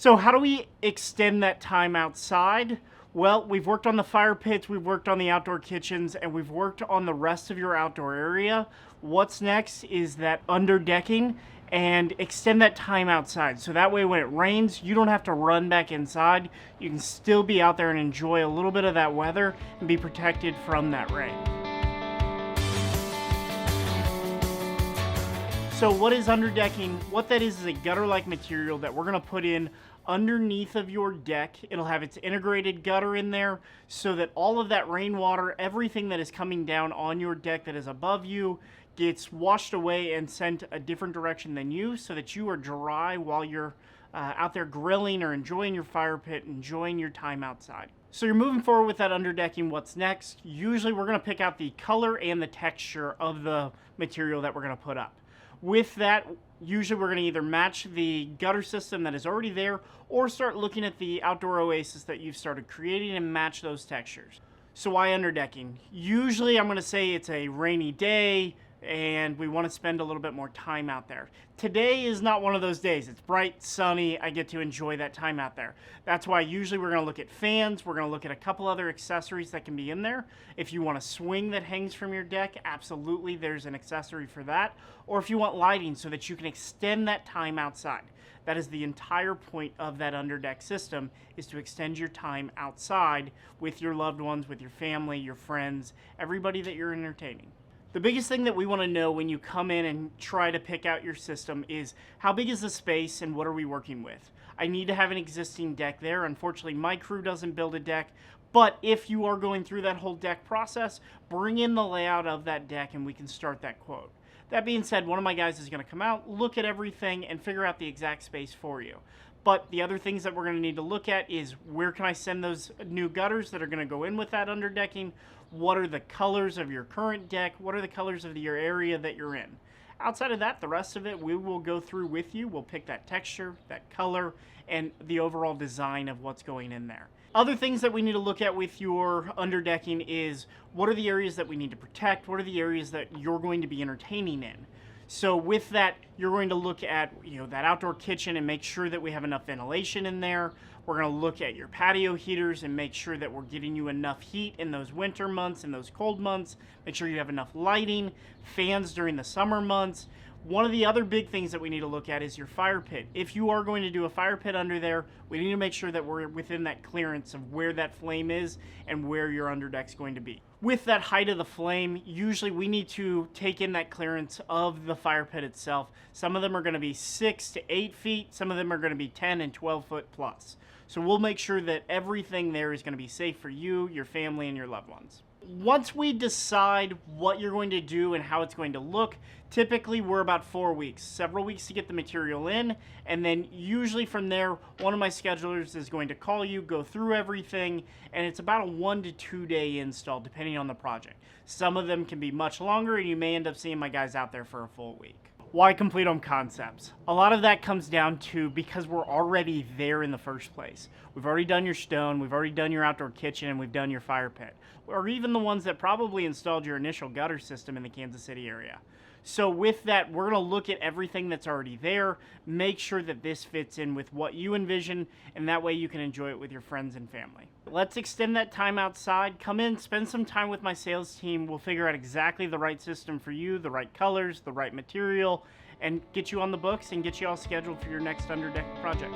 So how do we extend that time outside? Well, we've worked on the fire pits, we've worked on the outdoor kitchens, and we've worked on the rest of your outdoor area. What's next is that underdecking and extend that time outside. So that way when it rains, you don't have to run back inside. You can still be out there and enjoy a little bit of that weather and be protected from that rain. So what is underdecking? What that is a gutter-like material that we're gonna put in underneath of your deck. It'll have its integrated gutter in there so that all of that rainwater, everything that is coming down on your deck that is above you, gets washed away and sent a different direction than you, so that you are dry while you're out there grilling or enjoying your fire pit, enjoying your time outside. So you're moving forward with that underdecking. What's next? Usually we're gonna pick out the color and the texture of the material that we're gonna put up. With that, usually we're going to either match the gutter system that is already there or start looking at the outdoor oasis that you've started creating and match those textures. So why underdecking? Usually I'm going to say it's a rainy day and we want to spend a little bit more time out there. Today is not one of those days. It's bright, sunny. I get to enjoy that time out there. That's why usually we're going to look at fans. We're going to look at a couple other accessories that can be in there. If you want a swing that hangs from your deck, absolutely, there's an accessory for that. Or if you want lighting so that you can extend that time outside. That is the entire point of that underdeck system, is to extend your time outside with your loved ones, with your family, your friends, everybody that you're entertaining. The biggest thing that we want to know when you come in and try to pick out your system is how big is the space and what are we working with? I need to have an existing deck there. Unfortunately, my crew doesn't build a deck, but if you are going through that whole deck process, bring in the layout of that deck and we can start that quote. That being said, one of my guys is going to come out, look at everything, and figure out the exact space for you. But the other things that we're going to need to look at is where can I send those new gutters that are going to go in with that underdecking? What are the colors of your current deck? What are the colors of your area that you're in? Outside of that, the rest of it we will go through with you. We'll pick that texture, that color, and the overall design of what's going in there. Other things that we need to look at with your underdecking is what are the areas that we need to protect? What are the areas that you're going to be entertaining in? So with that, you're going to look at that outdoor kitchen and make sure that we have enough ventilation in there. We're going to look at your patio heaters and make sure that we're getting you enough heat in those winter months and those cold months. Make sure you have enough lighting, fans during the summer months. One of the other big things that we need to look at is your fire pit. If you are going to do a fire pit under there, we need to make sure that we're within that clearance of where that flame is and where your underdeck's going to be. With that height of the flame, usually we need to take in that clearance of the fire pit itself. Some of them are going to be 6 to 8 feet. Some of them are going to be 10 and 12 foot plus. So we'll make sure that everything there is going to be safe for you, your family, and your loved ones. Once we decide what you're going to do and how it's going to look, typically we're about 4 weeks, several weeks to get the material in, and then usually from there, one of my schedulers is going to call you, go through everything, and it's about a 1 to 2 day install depending on the project. Some of them can be much longer, and you may end up seeing my guys out there for a full week. Why complete home concepts? A lot of that comes down to because we're already there in the first place. We've already done your stone, we've already done your outdoor kitchen, and we've done your fire pit. Or even the ones that probably installed your initial gutter system in the Kansas City area. So with that, we're going to look at everything that's already there, make sure that this fits in with what you envision, and that way you can enjoy it with your friends and family. Let's extend that time outside. Come in, spend some time with my sales team. We'll figure out exactly the right system for you, the right colors, the right material, and get you on the books and get you all scheduled for your next underdeck project.